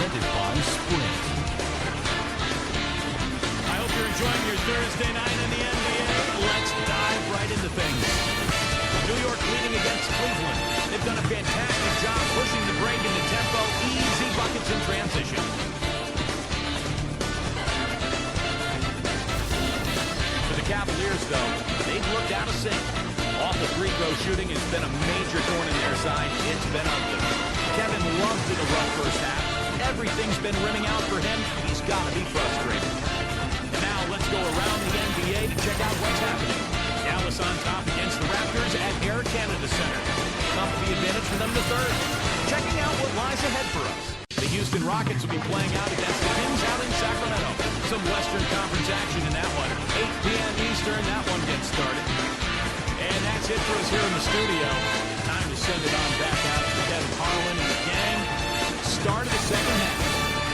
presented by Sprint. I hope you're enjoying your Thursday night in the NBA. Let's dive right into things. New York leading against Cleveland. They've done a fantastic job pushing the break into tempo, easy buckets in transition. For the Cavaliers, though, they've looked out of sync. Off the free throw shooting has been a major thorn in their side. It's been ugly. Kevin Love's in a rough first half. Everything's been rimming out for him. He's got to be frustrated. And now let's go around the NBA to check out what's happening. Dallas on top against the Raptors at Air Canada Center. Comfy advantage for them to third. Checking out what lies ahead for us. The Houston Rockets will be playing out against the Kings out in Sacramento. Some Western Conference action in that one. 8 p.m. Eastern, that one gets started. And that's it for us here in the studio. Time to send it on back out to Kevin Harlan and the gang. Start of the second half.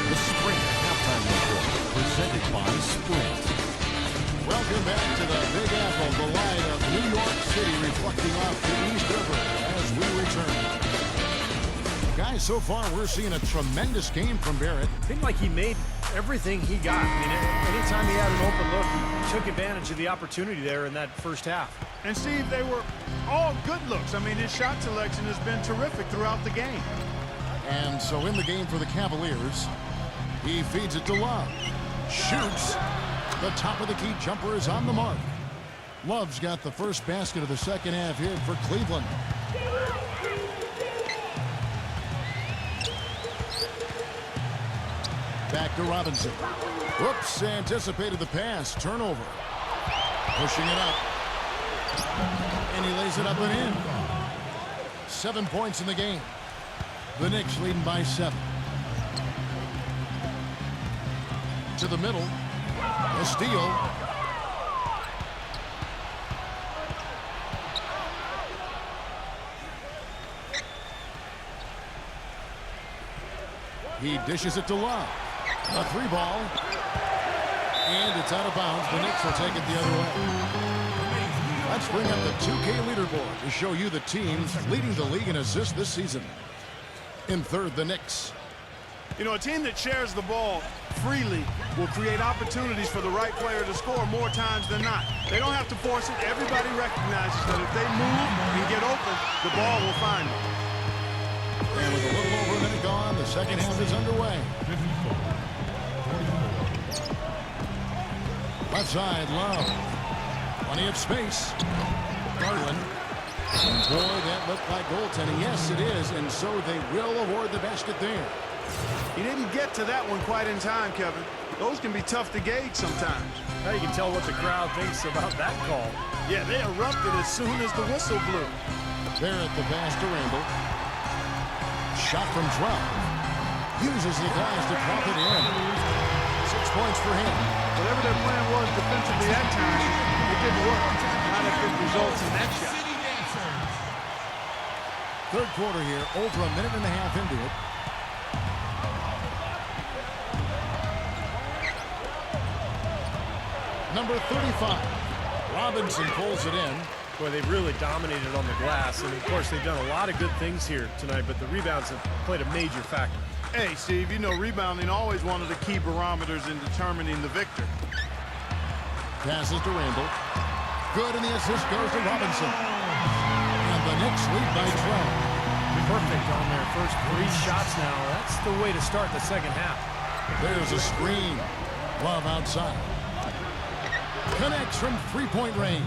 The Sprint halftime report presented by Sprint. Welcome back to the Big Apple, the light of New York City reflecting off the East River as we return. Guys, so far we're seeing a tremendous game from Barrett. Seemed like he made everything he got. I mean, anytime he had an open look, he took advantage of the opportunity there in that first half. And Steve, they were all good looks. I mean, his shot selection has been terrific throughout the game. And so in the game for the Cavaliers, he feeds it to Love. Shoots. The top of the key jumper is on the mark. Love's got the first basket of the second half here for Cleveland. Back to Robinson. Whoops, anticipated the pass. Turnover. Pushing it up. And he lays it up and in. 7 points in the game. The Knicks leading by 7. To the middle. A steal. He dishes it to Love. A 3-ball. And it's out of bounds. The Knicks will take it the other way. Let's bring up the 2K leaderboard to show you the teams leading the league in assists this season. In third, the Knicks. You know, a team that shares the ball freely will create opportunities for the right player to score more times than not. They don't have to force it. Everybody recognizes that if they move and get open, the ball will find them. And with a little over a minute gone, the second half is underway. Left side, Love. Plenty of space. Garland. And boy, that looked like goaltending. Yes, it is, and so they will award the basket there. He didn't get to that one quite in time, Kevin. Those can be tough to gauge sometimes. Now you can tell what the crowd thinks about that call. Yeah, they erupted as soon as the whistle blew. Barrett the pass to Randall. Shot from 12. Uses the glass to drop it in. 6 points for him. Whatever their plan was defensively at times, it didn't work. Not if it results in that shot. Third quarter here, over a minute and a half into it. Number 35. Robinson pulls it in. Boy, they've really dominated on the glass, and of course they've done a lot of good things here tonight, but the rebounds have played a major factor. Hey, Steve, you know rebounding always one of the key barometers in determining the victor. Passes to Randall. Good, and the assist goes to Robinson. And the Knicks lead by 12. Perfect on their first 3 shots now. That's the way to start the second half. There's a screen. Love outside. Connects from 3-point range.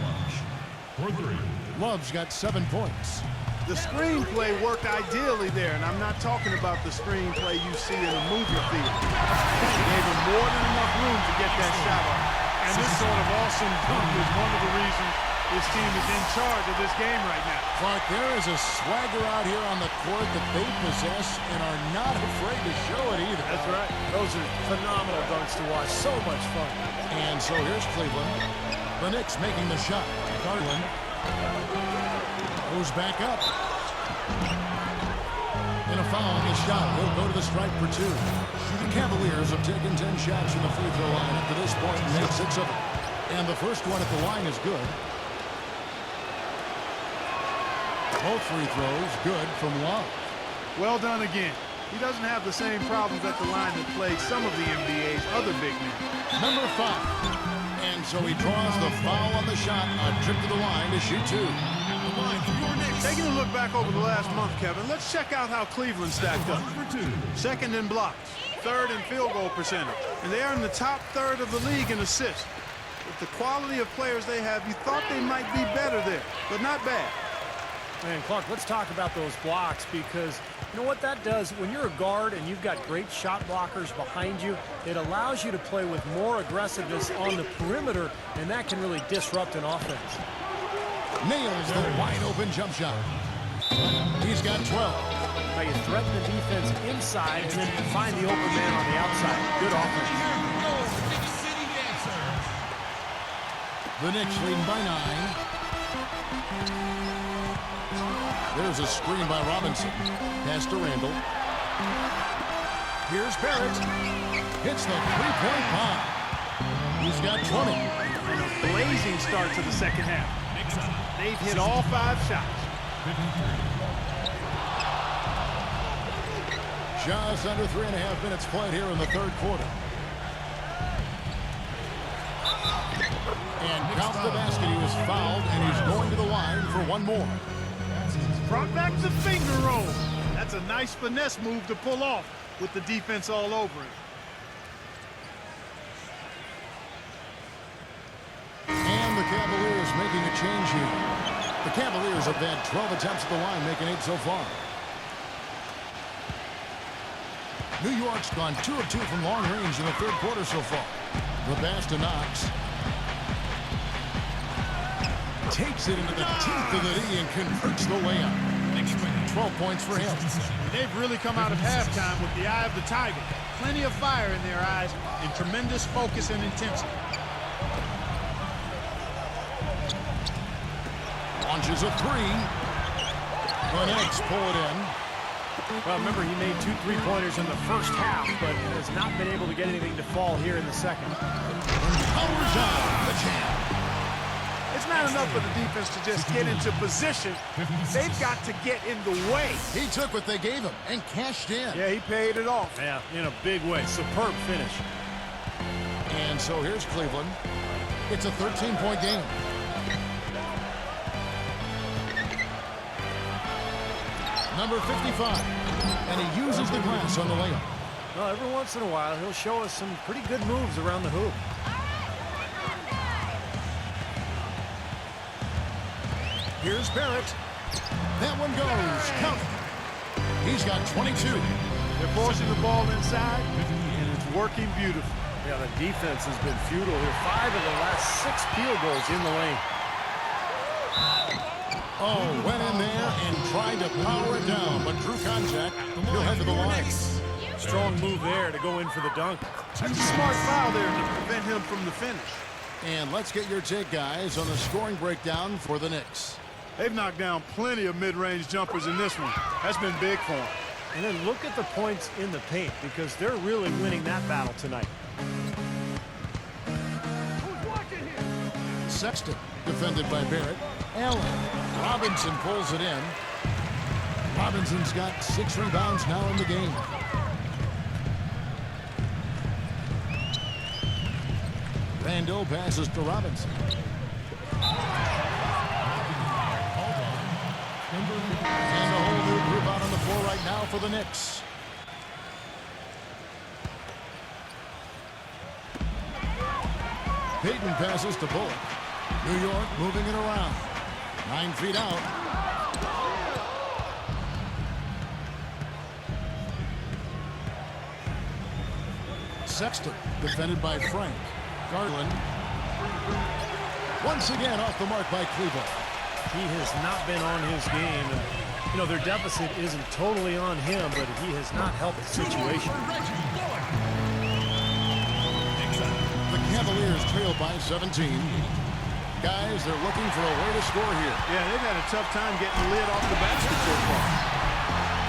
Love's got 7 points. The screenplay worked ideally there, and I'm not talking about the screenplay you see in a movie theater. He gave him more than enough room to get that shot off. And this sort of awesome dunk is one of the reasons this team is in charge of this game right now. Clark, there is a swagger out here on the court that they possess and are not afraid to show it either. That's right. Those are phenomenal dunks to watch. So much fun. And so here's Cleveland. The Knicks making the shot. Garland goes back up. And a foul on the shot. He'll go to the stripe for 2. The Cavaliers have taken 10 shots from the free throw line up to this point and made 6 of them. And the first one at the line is good. Both free throws good from Love. Well done again. He doesn't have the same problems at the line that plagued some of the NBA's other big men. Number 5. And so he draws the foul on the shot. A trip to the line to shoot 2. Taking a look back over the last month, Kevin, let's check out how Cleveland stacked up. Second in blocks, third in field goal percentage, and they are in the top third of the league in assists. With the quality of players they have, you thought they might be better there, but not bad. Man, Clark, let's talk about those blocks, because you know what that does? When you're a guard and you've got great shot blockers behind you, it allows you to play with more aggressiveness on the perimeter, and that can really disrupt an offense. Nails the wide-open jump shot. He's got 12. Now you threaten the defense inside and then find the open man on the outside. Good offense. The Knicks leading by 9. There's a screen by Robinson. Pass to Randall. Here's Barrett. Hits the three-point bomb. He's got 20. And a blazing start to the second half. They've hit all 5 shots. Just under 3.5 minutes played here in the third quarter. And count the basket. He was fouled, and he's going to the line for one more. Brought back the finger roll. That's a nice finesse move to pull off with the defense all over it. And the Cavaliers making a change here. The Cavaliers have had 12 attempts at the line, making 8 so far. New York's gone 2 of 2 from long range in the third quarter so far. The pass to Knox. Takes it into the teeth of the D and converts the layup. 12 points for him. They've really come out of halftime with the eye of the tiger. Plenty of fire in their eyes and tremendous focus and intensity. Launches a 3. The Knicks pull it in. Well, remember, he made 2 3-pointers in the first half, but has not been able to get anything to fall here in the second. And powers on the jam. It's not enough for the defense to just get into position. They've got to get in the way. He took what they gave him and cashed in. Yeah, he paid it off. Yeah, in a big way. Superb finish. And so here's Cleveland. It's a 13-point game. Number 55. And he uses the glass on the layup. Well, every once in a while, he'll show us some pretty good moves around the hoop. Here's Barrett. That one goes. Count it. He's got 22. They're forcing the ball inside, and it's working beautifully. Yeah, the defense has been futile here. 5 of the last 6 field goals in the lane. Oh, went in there and tried to power it down, but drew contact. He'll head to the line. Strong move there to go in for the dunk. That's a smart foul there to prevent him from the finish. And let's get your take, guys, on the scoring breakdown for the Knicks. They've knocked down plenty of mid-range jumpers in this one. That's been big for them. And then look at the points in the paint, because they're really winning that battle tonight. Sexton, defended by Barrett. Allen. Robinson pulls it in. Robinson's got 6 rebounds now in the game. Randall passes to Robinson. And a whole new group out on the floor right now for the Knicks. Payton passes to Bullock. New York moving it around. 9 feet out. Sexton, defended by Frank. Garland. Once again off the mark by Cleveland. He has not been on his game. And, you know, their deficit isn't totally on him, but he has not helped the situation. The Cavaliers trail by 17. Guys, they're looking for a way to score here. Yeah, they've had a tough time getting the lid off the basket so far.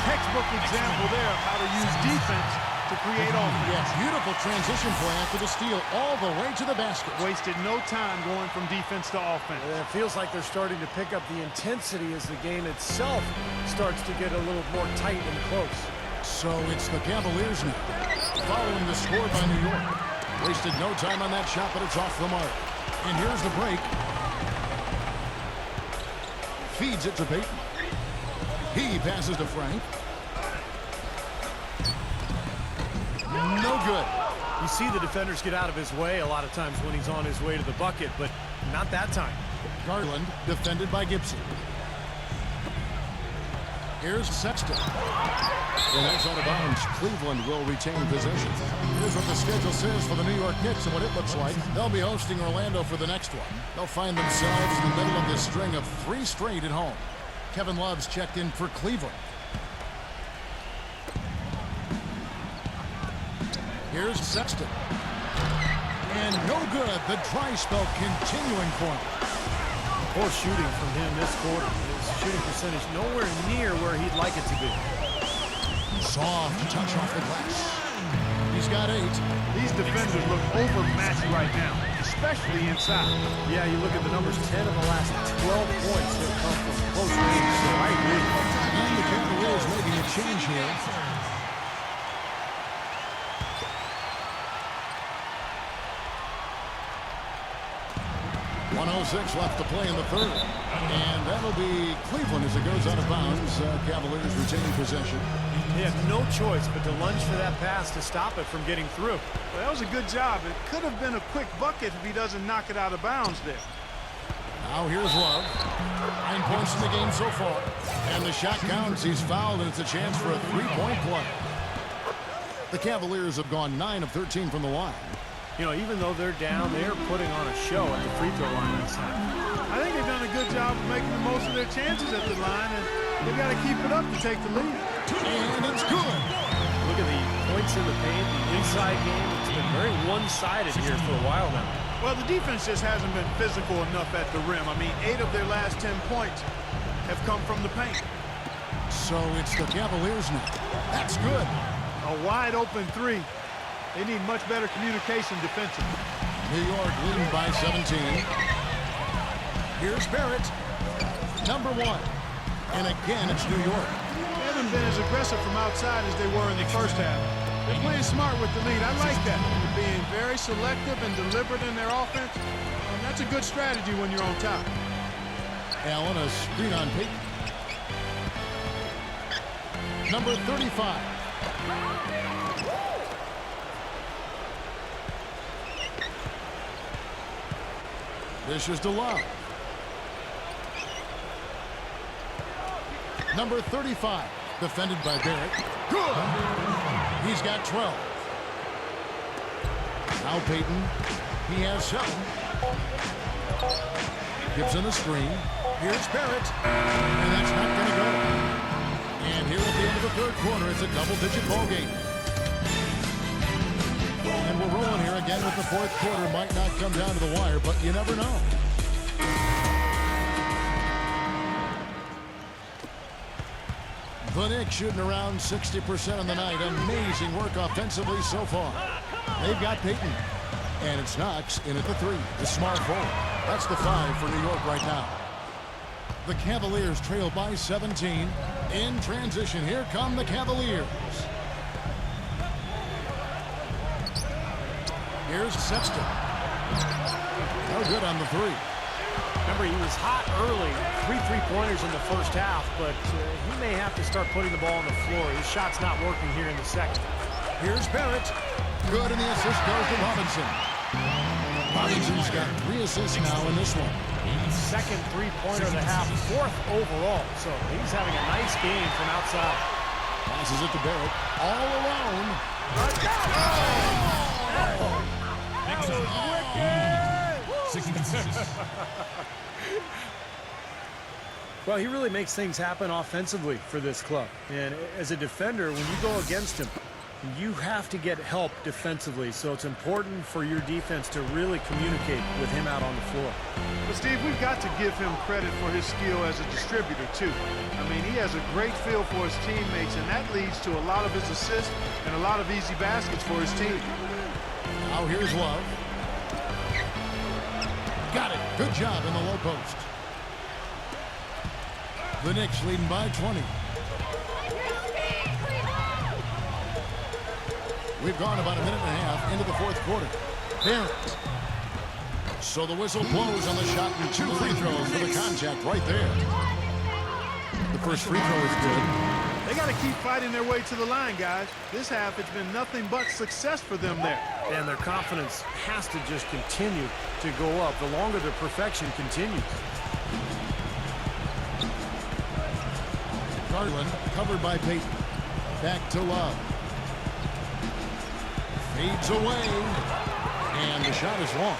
Textbook example there of how to use defense to create offense. Yes, beautiful transition play after the steal all the way to the basket. Wasted no time going from defense to offense. And it feels like they're starting to pick up the intensity as the game itself starts to get a little more tight and close. So it's the Cavaliers now, following the score by New York. Wasted no time on that shot, but it's off the mark. And here's the break. Feeds it to Payton. He passes to Frank. No good. You see the defenders get out of his way a lot of times when he's on his way to the bucket, but not that time. Garland defended by Gibson. Here's Sexton. And that's out of bounds. Cleveland will retain possession. Here's what the schedule says for the New York Knicks and what it looks like. They'll be hosting Orlando for the next one. They'll find themselves in the middle of this string of 3 straight at home. Kevin Love's checked in for Cleveland. Here's Sexton. And no good. The dry spell continuing for him. Poor shooting from him this quarter. His shooting percentage nowhere near where he'd like it to be. Soft touch off the glass. He's got 8. These defenders look overmatched right now, especially inside. Yeah, you look at the numbers, 10 of the last 12 points have come from close range, so I agree. And the Cavaliers making a change here. .106 left to play in the third. And that'll be Cleveland as it goes out of bounds. Cavaliers retaining possession. He had no choice but to lunge for that pass to stop it from getting through. Well, that was a good job. It could have been a quick bucket if he doesn't knock it out of bounds there. Now here's Love. 9 points in the game so far. And the shot counts. He's fouled, and it's a chance for a 3-point play. The Cavaliers have gone 9 of 13 from the line. You know, even though they're down, they're putting on a show at the free throw line this time. I think they've done a good job of making the most of their chances at the line, and they've got to keep it up to take the lead. And it's good. Look at the points in the paint, the inside game. It's been very one-sided here for a while now. Well, the defense just hasn't been physical enough at the rim. I mean, 8 of their last 10 points have come from the paint. So it's the Cavaliers now. That's good. A wide-open 3. They need much better communication defensively. New York leading by 17. Here's Barrett. Number 1. And again, it's New York. They haven't been as aggressive from outside as they were in the first half. They're playing smart with the lead. I like that. They're being very selective and deliberate in their offense. And that's a good strategy when you're on top. Allen, a screen on Payton. Number 35. This is to Love. Number 35, defended by Barrett. Good. He's got 12. Now Payton. He has 7. Gibson a screen. Here's Barrett. And that's not going to go. And here at the end of the third quarter, it's a double-digit ball game. And we're rolling here again with the fourth quarter. Might not come down to the wire, but you never know. The Knicks shooting around 60% on the night. Amazing work offensively so far. They've got Payton. And it's Knox in at the 3. The small forward. That's the 5 for New York right now. The Cavaliers trail by 17. In transition, here come the Cavaliers. Here's Sexton. No good on the 3. Remember, he was hot early. 3 3-pointers in the first half, but he may have to start putting the ball on the floor. His shot's not working here in the second. Here's Barrett. Good, and the assist goes to Robinson. Robinson's got 3 assists now in this one. Second 3-pointer of the half, 4th overall. So he's having a nice game from outside. Passes it to Barrett. All alone. Well, he really makes things happen offensively for this club. And as a defender, when you go against him, you have to get help defensively. So it's important for your defense to really communicate with him out on the floor. But, Steve, we've got to give him credit for his skill as a distributor, too. I mean, he has a great feel for his teammates, and that leads to a lot of his assists and a lot of easy baskets for his team. Now here's Love. Got it. Good job in the low post. The Knicks leading by 20. We've gone about a minute and a half into the fourth quarter. Barrett. So the whistle blows on the shot and 2 free throws for the contact right there. The first free throw is good. They got to keep fighting their way to the line, guys. This half, it's been nothing but success for them there. And their confidence has to just continue to go up the longer their perfection continues. Garland covered by Payton. Back to Love. Fades away. And the shot is long.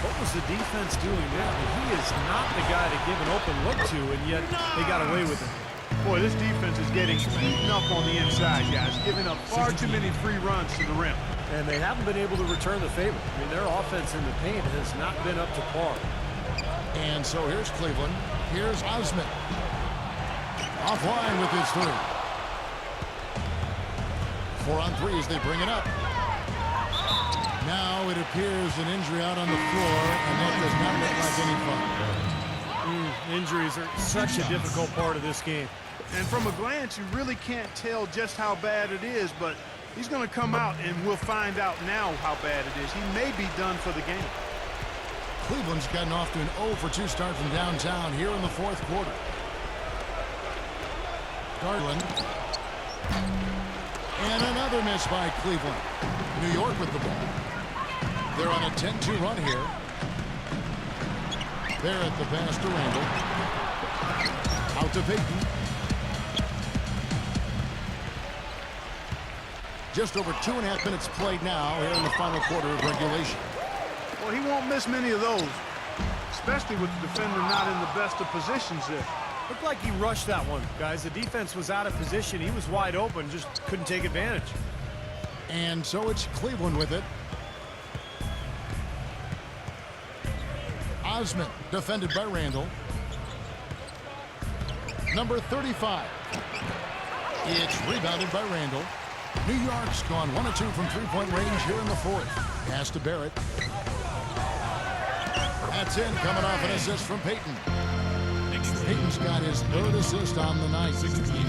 What was the defense doing there? I mean, he is not the guy to give an open look to, and yet they got away with it. Boy, this defense is getting eaten up on the inside, guys, giving up far too many free runs to the rim. And they haven't been able to return the favor. I mean, their offense in the paint has not been up to par. And so here's Cleveland. Here's Osman. Offline with his 3. 4 on 3 as they bring it up. Now it appears an injury out on the floor, and that does not look like any fun. Injuries are such a difficult part of this game. And from a glance, you really can't tell just how bad it is, but he's going to come out, and we'll find out now how bad it is. He may be done for the game. Cleveland's gotten off to an 0 for 2 start from downtown here in the fourth quarter. Garland. And another miss by Cleveland. New York with the ball. They're on a 10-2 run here. Barrett the pass to Randall. Out to Payton. Just over 2.5 minutes played now here in the final quarter of regulation. Well, he won't miss many of those, especially with the defender not in the best of positions there. Looked like he rushed that one, guys. The defense was out of position. He was wide open, just couldn't take advantage. And so it's Cleveland with it. Osman defended by Randall. Number 35. It's rebounded by Randall. New York's gone 1 of 2 from 3-point range here in the fourth. Pass to Barrett. That's in, coming off an assist from Payton. Payton's got his 3rd assist on the night.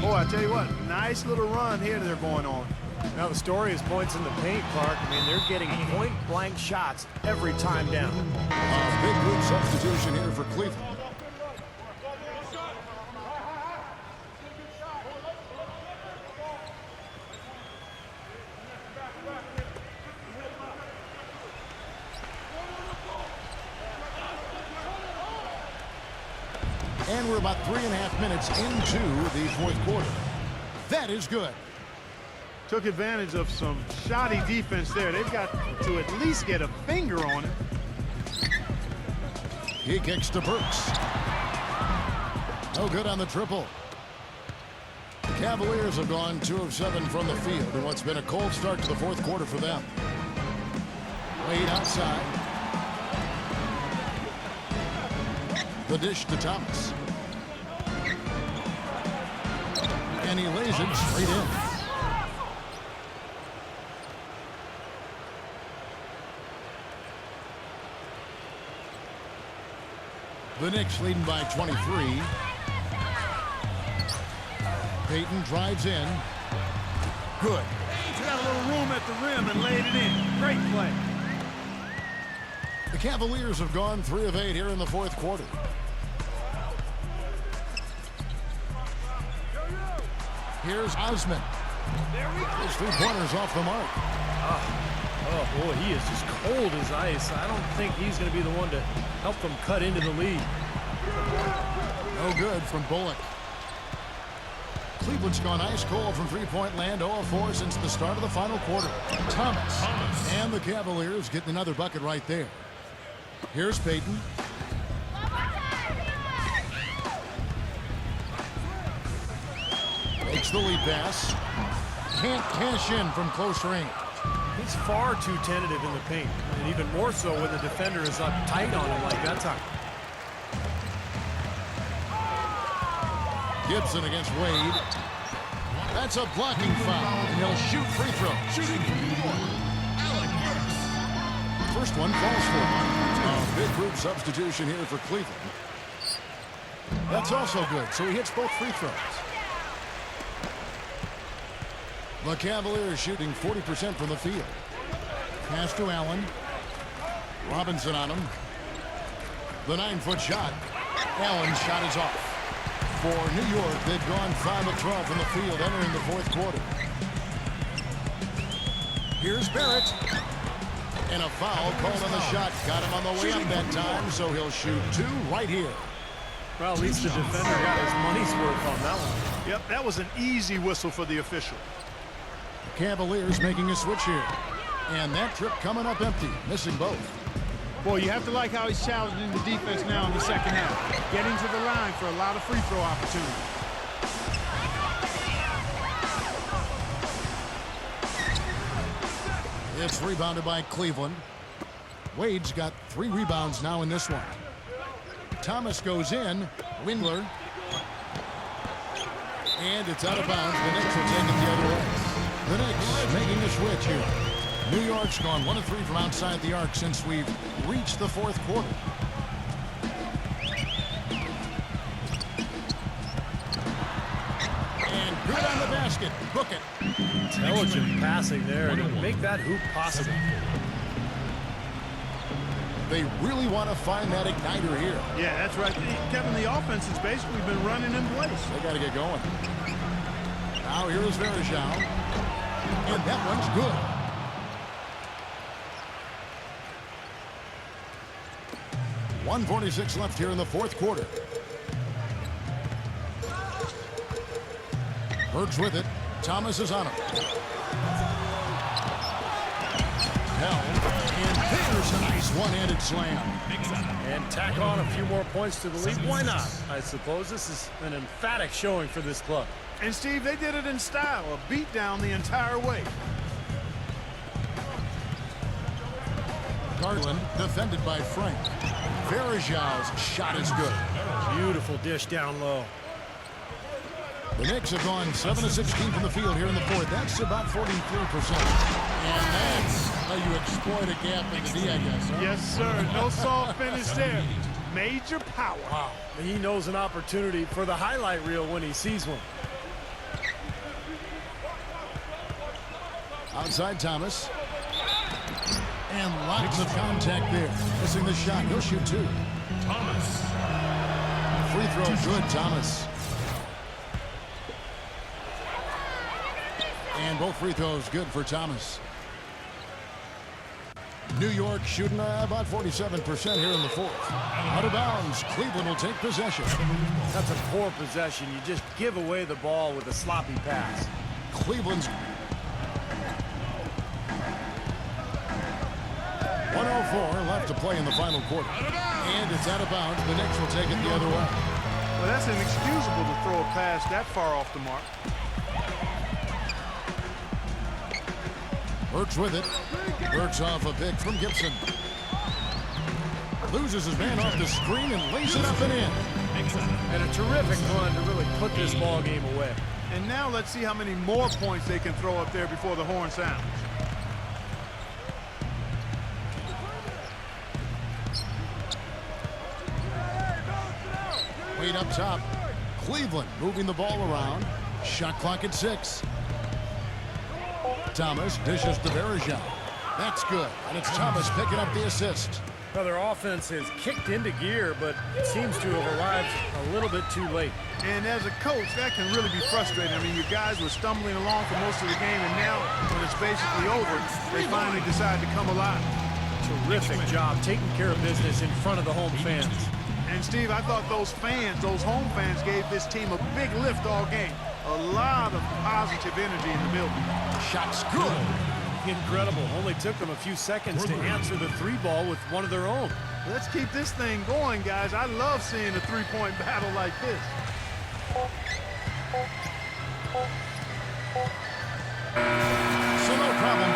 Boy, I tell you what, nice little run here they're going on. Now the story is points in the paint, Clark. I mean, they're getting point-blank shots every time down. A big group substitution here for Cleveland. And we're about 3.5 minutes into the fourth quarter. That is good. Took advantage of some shoddy defense there. They've got to at least get a finger on it. He kicks to Burks. No good on the triple. The Cavaliers have gone 2 of 7 from the field in what's been a cold start to the fourth quarter for them. Wade outside. The dish to Thomas. And he lays it straight in. The Knicks leading by 23. Payton drives in. Good. He's got a little room at the rim and laid it in. Great play. The Cavaliers have gone 3 of 8 here in the fourth quarter. Here's Osman. His 3-pointers off the mark. Oh, boy, he is just cold as ice. I don't think he's going to be the one to help them cut into the lead. No good from Bullock. Cleveland's gone ice cold from 3-point land, 0 of 4 since the start of the final quarter. Thomas. And the Cavaliers getting another bucket right there. Here's Payton. Makes the lead pass. Can't cash in from close range. He's far too tentative in the paint, and even more so when the defender is up tight on him like that time. Gibson against Wade. That's a blocking foul, and he'll shoot free throws. First one falls for him. A big group substitution here for Cleveland. That's also good, so he hits both free throws. The Cavaliers shooting 40% from the field. Pass to Allen. Robinson on him. The 9-foot shot. Allen's shot is off. For New York, they've gone 5 of 12 from the field entering the fourth quarter. Here's Barrett. And a foul called on the shot. Got him on the way up that time, so he'll shoot 2 right here. Well, at least the defender got his money's worth on that one. Yep, that was an easy whistle for the official. Cavaliers making a switch here. And that trip coming up empty, missing both. Boy, you have to like how he's challenging the defense now in the second half. Getting to the line for a lot of free throw opportunities. It's rebounded by Cleveland. Wade's got 3 rebounds now in this one. Thomas goes in. Windler. And it's out of bounds. The Knicks will take it the other way. The Knicks making a switch here. New York's gone 1 of 3 from outside the arc since we've reached the fourth quarter. And good on the basket. Book it. Intelligent passing there to make that hoop possible. They really want to find that igniter here. Yeah, that's right. Kevin, the offense has basically been running in place. They got to get going. Now here is Verjao. And that one's good. .146 left here in the fourth quarter. Burks with it. Thomas is on him. And there's a nice one-handed slam. And tack on a few more points to the lead. Why not? I suppose this is an emphatic showing for this club. And, Steve, they did it in style. A beat down the entire way. Garland defended by Frank. Verjao's shot is good. Beautiful dish down low. The Knicks have gone 7 of 16 from the field here in the fourth. That's about 43%. And that's how you exploit a gap in the D, I guess. Huh? Yes, sir. No soft finish there. Major power. Wow. He knows an opportunity for the highlight reel when he sees one. Outside Thomas. And lots of contact there. Missing the shot. He'll shoot 2. Thomas. Free throw good, Thomas. And both free throws good for Thomas. New York shooting about 47% here in the fourth. Out of bounds. Cleveland will take possession. That's a poor possession. You just give away the ball with a sloppy pass. Cleveland's 1:04 left to play in the final quarter. And it's out of bounds. The Knicks will take it the other way. Well, that's inexcusable to throw a pass that far off the mark. Burks with it. Burks off a pick from Gibson. Loses his man off the screen and lays it up and in. And a terrific run to really put this ball game away. And now let's see how many more points they can throw up there before the horn sounds. Wade up top. Cleveland moving the ball around. Shot clock at 6. Thomas dishes to Verjao. That's good. And it's Thomas picking up the assist. Well, their offense has kicked into gear, but it seems to have arrived a little bit too late. And as a coach, that can really be frustrating. I mean, your guys were stumbling along for most of the game, and now, when it's basically over, they finally decide to come alive. Terrific job taking care of business in front of the home fans. And, Steve, I thought those fans, those home fans, gave this team a big lift all game. A lot of positive energy in the building. Shot's good. Incredible. Only took them a few seconds to answer the 3-ball with one of their own. Let's keep this thing going, guys. I love seeing a three-point battle like this. So no problem